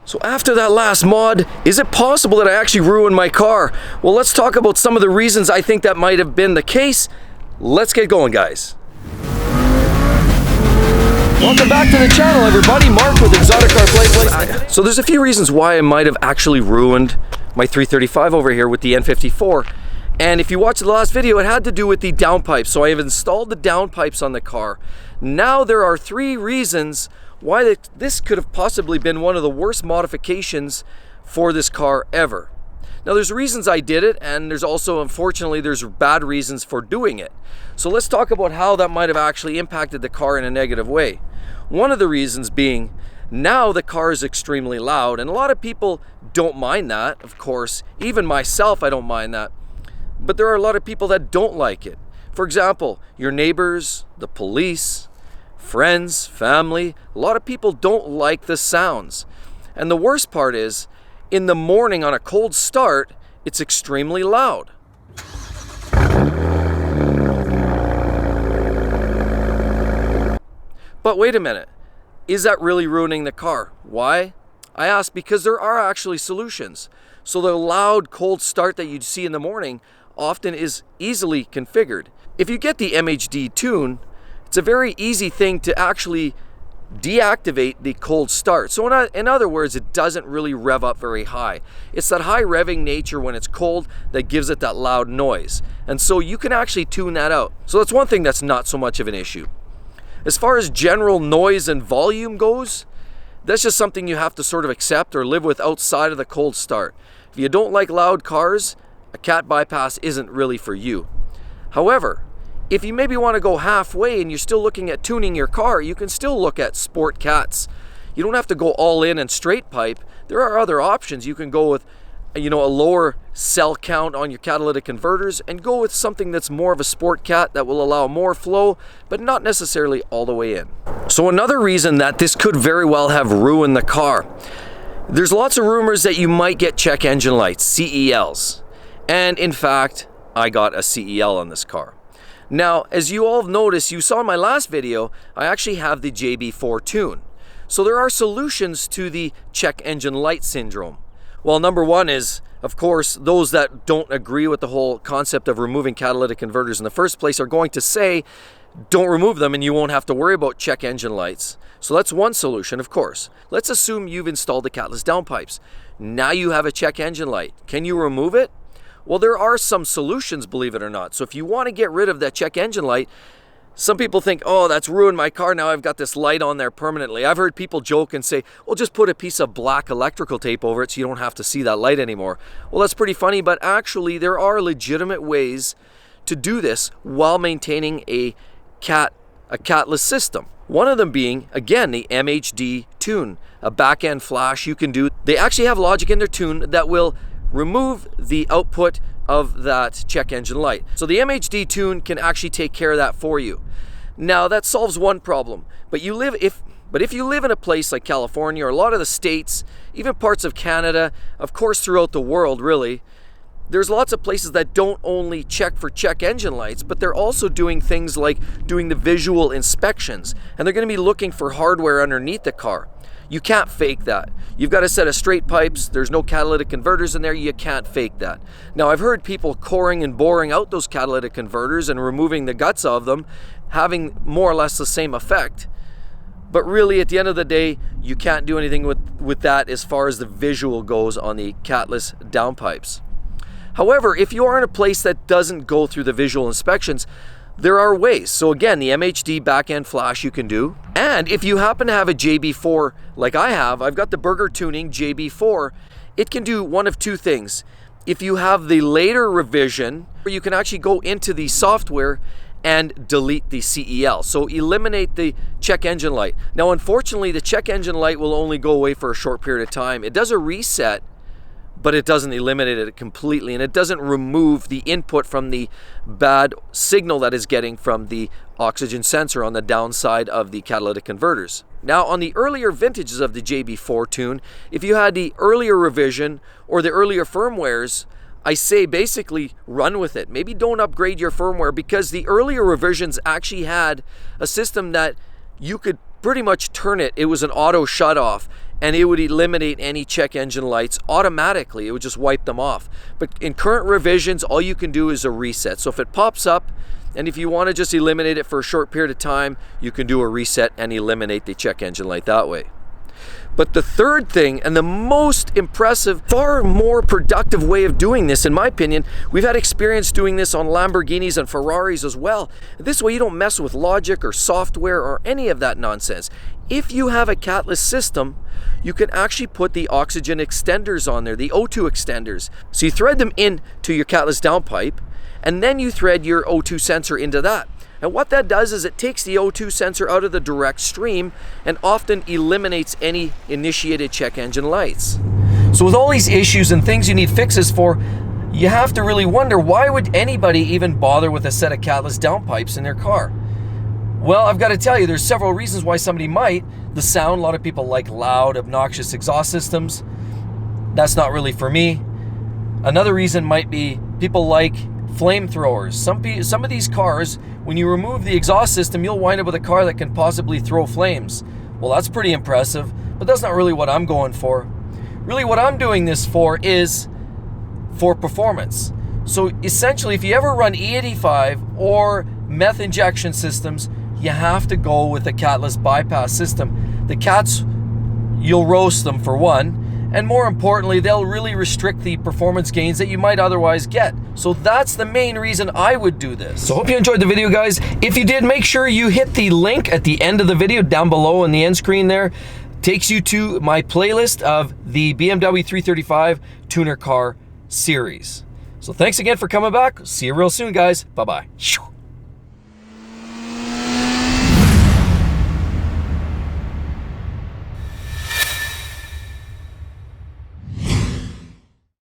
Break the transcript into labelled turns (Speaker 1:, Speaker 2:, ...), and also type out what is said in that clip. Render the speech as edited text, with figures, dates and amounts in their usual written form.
Speaker 1: So after that last mod, is it possible that I actually ruined my car? Well, let's talk about some of the reasons I think that might have been the case. Let's get going, guys. Welcome back to the channel, everybody. Mark with Exotic Car Play. So there's a few reasons why I might have actually ruined my 335 over here with the N54. And if you watched the last video, it had to do with the downpipes. So I have installed the downpipes on the car. Now there are 3 reasons why this could have possibly been one of the worst modifications for this car ever. Now there's reasons I did it, and there's also, unfortunately, there's bad reasons for doing it. So let's talk about how that might have actually impacted the car in a negative way. One of the reasons being, now the car is extremely loud, and a lot of people don't mind that, of course. Even myself, I don't mind that. But there are a lot of people that don't like it. For example, your neighbors, the police, friends, family, a lot of people don't like the sounds. And the worst part is, in the morning on a cold start, it's extremely loud. But wait a minute, is that really ruining the car? Why? I ask because there are actually solutions. So the loud cold start that you'd see in the morning often is easily configured. If you get the MHD Tune, it's a very easy thing to actually deactivate the cold start. So in other words, it doesn't really rev up very high. It's that high revving nature when it's cold that gives it that loud noise. And so you can actually tune that out. So that's one thing that's not so much of an issue. As far as general noise and volume goes, that's just something you have to sort of accept or live with outside of the cold start. If you don't like loud cars, a cat bypass isn't really for you. However, if you maybe want to go halfway and you're still looking at tuning your car, you can still look at sport cats. You don't have to go all in and straight pipe. There are other options. You can go with, a lower cell count on your catalytic converters and go with something that's more of a sport cat that will allow more flow, but not necessarily all the way in. So another reason that this could very well have ruined the car. There's lots of rumors that you might get check engine lights, CELs. And in fact, I got a CEL on this car. Now, as you all have noticed, you saw in my last video, I actually have the JB4 Tune. So there are solutions to the check engine light syndrome. Well, number one is, of course, those that don't agree with the whole concept of removing catalytic converters in the first place are going to say, don't remove them and you won't have to worry about check engine lights. So that's one solution, of course. Let's assume you've installed the catless downpipes. Now you have a check engine light. Can you remove it? Well, there are some solutions, believe it or not. So if you want to get rid of that check engine light, some people think, oh, that's ruined my car. Now I've got this light on there permanently. I've heard people joke and say, well, just put a piece of black electrical tape over it so you don't have to see that light anymore. Well, that's pretty funny, but actually there are legitimate ways to do this while maintaining a catless system. One of them being, again, the MHD Tune, a back-end flash you can do. They actually have logic in their tune that will remove the output of that check engine light. So the MHD Tune can actually take care of that for you. Now that solves one problem, but if you live in a place like California or a lot of the states, even parts of Canada, of course throughout the world really, there's lots of places that don't only check for check engine lights, but they're also doing things like doing the visual inspections, and they're going to be looking for hardware underneath the car. You can't fake that. You've got a set of straight pipes, there's no catalytic converters in there, you can't fake that. Now I've heard people coring and boring out those catalytic converters and removing the guts of them, having more or less the same effect. But really at the end of the day, you can't do anything with that as far as the visual goes on the catless downpipes. However, if you are in a place that doesn't go through the visual inspections, there are ways. So again, the MHD back-end flash you can do. And if you happen to have a JB4 like I have, I've got the Burger Tuning JB4, it can do one of two things. If you have the later revision, you can actually go into the software and delete the CEL. So eliminate the check engine light. Now, unfortunately, the check engine light will only go away for a short period of time. It does a reset, but it doesn't eliminate it completely, and it doesn't remove the input from the bad signal that is getting from the oxygen sensor on the downside of the catalytic converters. Now, on the earlier vintages of the JB4 Tune, if you had the earlier revision or the earlier firmwares, I say basically run with it. Maybe don't upgrade your firmware, because the earlier revisions actually had a system that you could pretty much turn it. It was an auto shut off, and it would eliminate any check engine lights automatically. It would just wipe them off. But in current revisions, all you can do is a reset. So if it pops up, and if you want to just eliminate it for a short period of time, you can do a reset and eliminate the check engine light that way. But the third thing, and the most impressive, far more productive way of doing this, in my opinion, we've had experience doing this on Lamborghinis and Ferraris as well. This way you don't mess with logic or software or any of that nonsense. If you have a catless system, you can actually put the oxygen extenders on there, the O2 extenders. So you thread them into your catless downpipe, and then you thread your O2 sensor into that. And what that does is it takes the O2 sensor out of the direct stream and often eliminates any initiated check engine lights. So with all these issues and things you need fixes for, you have to really wonder, why would anybody even bother with a set of catless downpipes in their car? Well, I've got to tell you, there's several reasons why somebody might. The sound, a lot of people like loud, obnoxious exhaust systems. That's not really for me. Another reason might be people like flamethrowers. Some of these cars, when you remove the exhaust system, you'll wind up with a car that can possibly throw flames. Well, that's pretty impressive, but that's not really what I'm going for. Really what I'm doing this for is for performance. So essentially, if you ever run E85 or meth injection systems, you have to go with a catless bypass system. The cats, you'll roast them for one, and more importantly, they'll really restrict the performance gains that you might otherwise get. So that's the main reason I would do this. So hope you enjoyed the video, guys. If you did, make sure you hit the link at the end of the video down below in the end screen there. Takes you to my playlist of the BMW 335 tuner car series. So thanks again for coming back. See you real soon, guys. Bye-bye.